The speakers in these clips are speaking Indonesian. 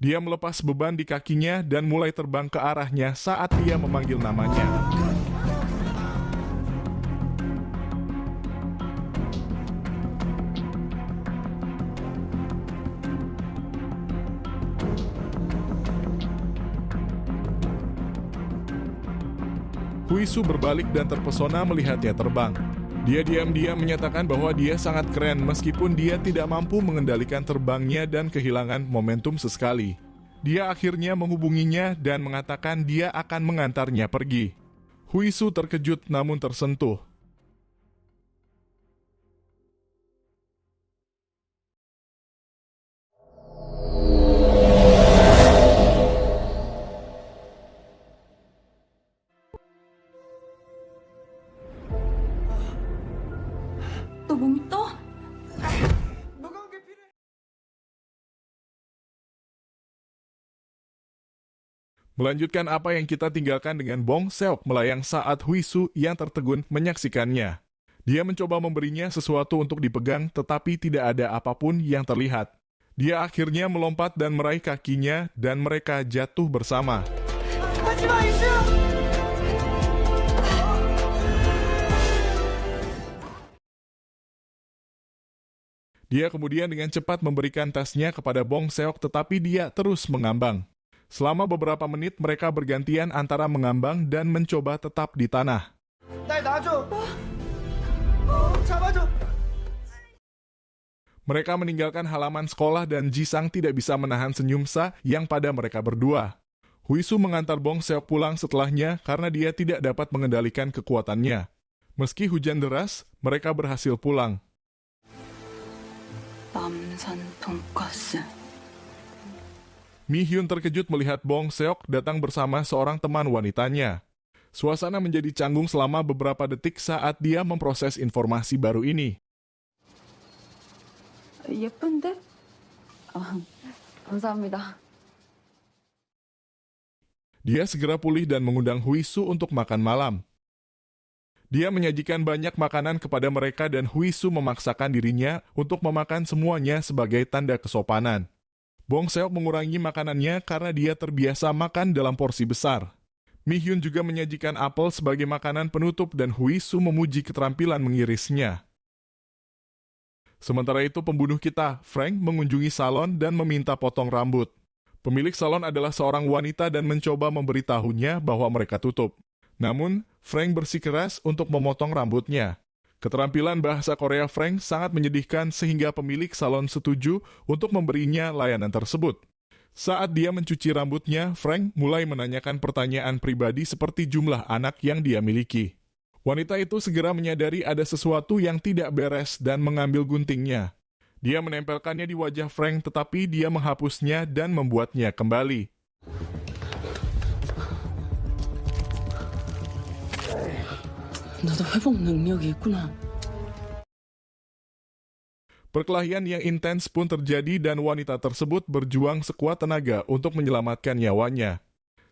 Dia melepas beban di kakinya dan mulai terbang ke arahnya saat dia memanggil namanya. Huisu berbalik dan terpesona melihatnya terbang. Dia diam-diam menyatakan bahwa dia sangat keren meskipun dia tidak mampu mengendalikan terbangnya dan kehilangan momentum sesekali. Dia akhirnya menghubunginya dan mengatakan dia akan mengantarnya pergi. Huisu terkejut namun tersentuh. 너 몸이 떠? Melanjutkan apa yang kita tinggalkan dengan Bong Seok melayang saat Huisu yang tertegun menyaksikannya. Dia mencoba memberinya sesuatu untuk dipegang tetapi tidak ada apapun yang terlihat. Dia akhirnya melompat dan meraih kakinya dan mereka jatuh bersama. Dia kemudian dengan cepat memberikan tasnya kepada Bong Seok tetapi dia terus mengambang. Selama beberapa menit mereka bergantian antara mengambang dan mencoba tetap di tanah. Mereka meninggalkan halaman sekolah dan Jisang tidak bisa menahan senyum yang pada mereka berdua. Huisu mengantar Bong Seok pulang setelahnya karena dia tidak dapat mengendalikan kekuatannya. Meski hujan deras, mereka berhasil pulang. 남산 돈가스. Mi Hyun terkejut melihat Bong Seok datang bersama seorang teman wanitanya. Suasana menjadi canggung selama beberapa detik saat dia memproses informasi baru ini. 예쁜데? 감사합니다. Dia segera pulih dan mengundang Huisu untuk makan malam. Dia menyajikan banyak makanan kepada mereka dan Huisu memaksakan dirinya untuk memakan semuanya sebagai tanda kesopanan. Bong Seok mengurangi makanannya karena dia terbiasa makan dalam porsi besar. Mi Hyun juga menyajikan apel sebagai makanan penutup dan Huisu memuji keterampilan mengirisnya. Sementara itu pembunuh kita, Frank, mengunjungi salon dan meminta potong rambut. Pemilik salon adalah seorang wanita dan mencoba memberitahunya bahwa mereka tutup. Namun, Frank bersikeras untuk memotong rambutnya. Keterampilan bahasa Korea Frank sangat menyedihkan sehingga pemilik salon setuju untuk memberinya layanan tersebut. Saat dia mencuci rambutnya, Frank mulai menanyakan pertanyaan pribadi seperti jumlah anak yang dia miliki. Wanita itu segera menyadari ada sesuatu yang tidak beres dan mengambil guntingnya. Dia menempelkannya di wajah Frank tetapi dia menghapusnya dan membuatnya kembali. 너도 회복 능력이 있구나. Perkelahian yang intens pun terjadi dan wanita tersebut berjuang sekuat tenaga untuk menyelamatkan nyawanya.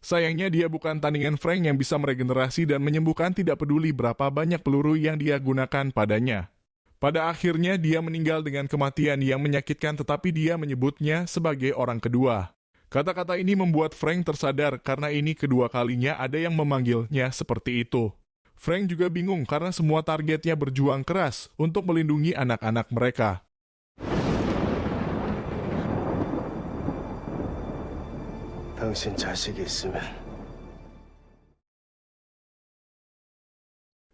Sayangnya dia bukan tandingan Frank yang bisa meregenerasi dan menyembuhkan tidak peduli berapa banyak peluru yang dia gunakan padanya. Pada akhirnya dia meninggal dengan kematian yang menyakitkan tetapi dia menyebutnya sebagai orang kedua. Kata-kata ini membuat Frank tersadar karena ini kedua kalinya ada yang memanggilnya seperti itu. Frank juga bingung karena semua targetnya berjuang keras untuk melindungi anak-anak mereka. 당신 자식이 있으면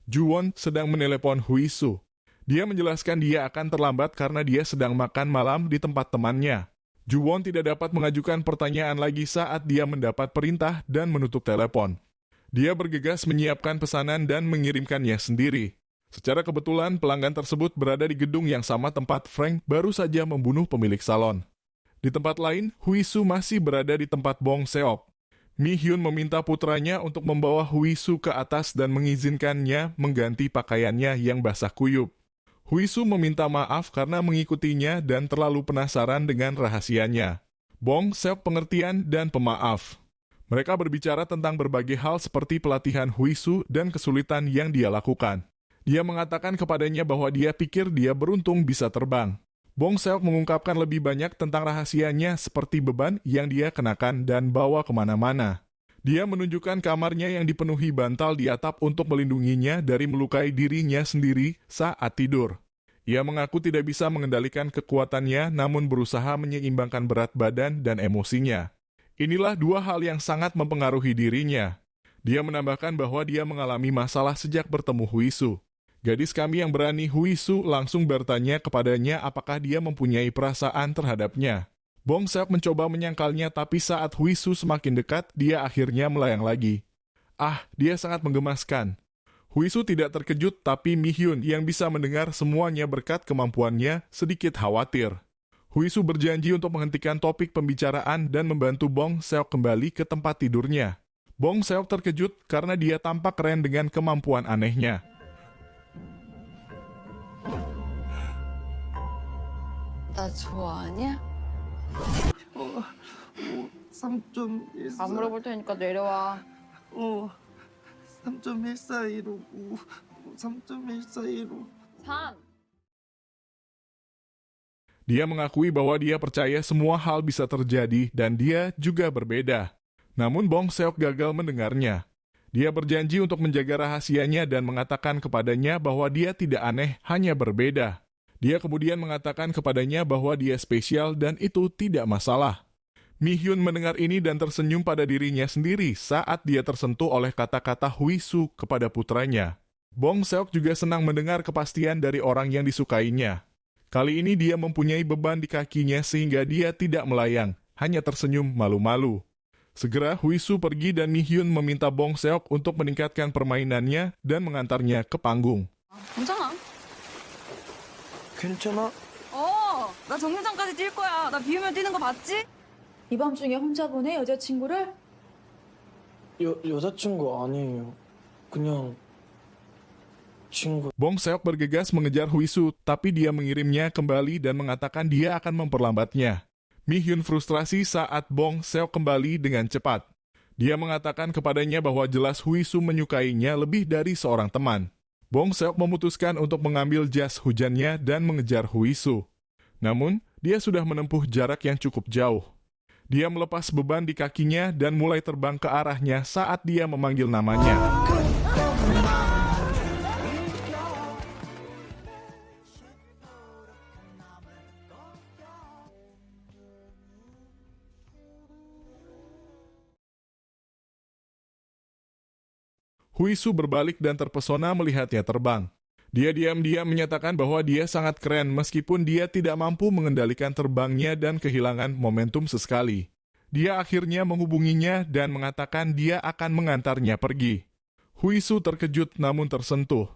Ju-won sedang menelepon Huisu. Dia menjelaskan dia akan terlambat karena dia sedang makan malam di tempat temannya. Ju-won tidak dapat mengajukan pertanyaan lagi saat dia mendapat perintah dan menutup telepon. Dia bergegas menyiapkan pesanan dan mengirimkannya sendiri. Secara kebetulan pelanggan tersebut berada di gedung yang sama tempat Frank baru saja membunuh pemilik salon. Di tempat lain, Huisu masih berada di tempat Bong Seok. Mi Hyun meminta putranya untuk membawa Huisu ke atas dan mengizinkannya mengganti pakaiannya yang basah kuyup. Huisu meminta maaf karena mengikutinya dan terlalu penasaran dengan rahasianya. Bong Seok pengertian dan pemaaf. Mereka berbicara tentang berbagai hal seperti pelatihan Huisu dan kesulitan yang dia lakukan. Dia mengatakan kepadanya bahwa dia pikir dia beruntung bisa terbang. Bong Seok mengungkapkan lebih banyak tentang rahasianya seperti beban yang dia kenakan dan bawa kemana-mana. Dia menunjukkan kamarnya yang dipenuhi bantal di atap untuk melindunginya dari melukai dirinya sendiri saat tidur. Ia mengaku tidak bisa mengendalikan kekuatannya namun berusaha menyeimbangkan berat badan dan emosinya. Inilah dua hal yang sangat mempengaruhi dirinya. Dia menambahkan bahwa dia mengalami masalah sejak bertemu Huisu. Gadis kami yang berani Huisu langsung bertanya kepadanya apakah dia mempunyai perasaan terhadapnya. Bong Seok mencoba menyangkalnya tapi saat Huisu semakin dekat, dia akhirnya melayang lagi. Dia sangat menggemaskan. Huisu tidak terkejut tapi Mi Hyun yang bisa mendengar semuanya berkat kemampuannya sedikit khawatir. Huisu berjanji untuk menghentikan topik pembicaraan dan membantu Bong Seok kembali ke tempat tidurnya. Bong Seok terkejut karena dia tampak keren dengan kemampuan anehnya. 나 좋아하냐? 3.14 안 물어볼 테니까 내려와. 3.1 사이로 3.1 사이로 3. Dia mengakui bahwa dia percaya semua hal bisa terjadi dan dia juga berbeda. Namun Bong Seok gagal mendengarnya. Dia berjanji untuk menjaga rahasianya dan mengatakan kepadanya bahwa dia tidak aneh, hanya berbeda. Dia kemudian mengatakan kepadanya bahwa dia spesial dan itu tidak masalah. Mi Hyun mendengar ini dan tersenyum pada dirinya sendiri saat dia tersentuh oleh kata-kata Huisu kepada putranya. Bong Seok juga senang mendengar kepastian dari orang yang disukainya. Kali ini dia mempunyai beban di kakinya sehingga dia tidak melayang, hanya tersenyum malu-malu. Segera Huisu pergi dan Mi Hyun meminta Bong Seok untuk meningkatkan permainannya dan mengantarnya ke panggung. 괜찮아. 괜찮아? 나 정류장까지 뛸 거야. 나 비우면 뛰는 거 봤지? 이 밤중에 혼자 보내 여자친구를? 여자친구 아니에요. 그냥 친구. Bong Seok bergegas mengejar Huisu, tapi dia mengirimnya kembali dan mengatakan dia akan memperlambatnya. Mi Hyun frustrasi saat Bong Seok kembali dengan cepat. Dia mengatakan kepadanya bahwa jelas Huisu menyukainya lebih dari seorang teman. Bong Seok memutuskan untuk mengambil jas hujannya dan mengejar Huisu. Namun, dia sudah menempuh jarak yang cukup jauh. Dia melepas beban di kakinya dan mulai terbang ke arahnya saat dia memanggil namanya. Huisu berbalik dan terpesona melihatnya terbang. Dia diam-diam menyatakan bahwa dia sangat keren meskipun dia tidak mampu mengendalikan terbangnya dan kehilangan momentum sesekali. Dia akhirnya menghubunginya dan mengatakan dia akan mengantarnya pergi. Huisu terkejut namun tersentuh.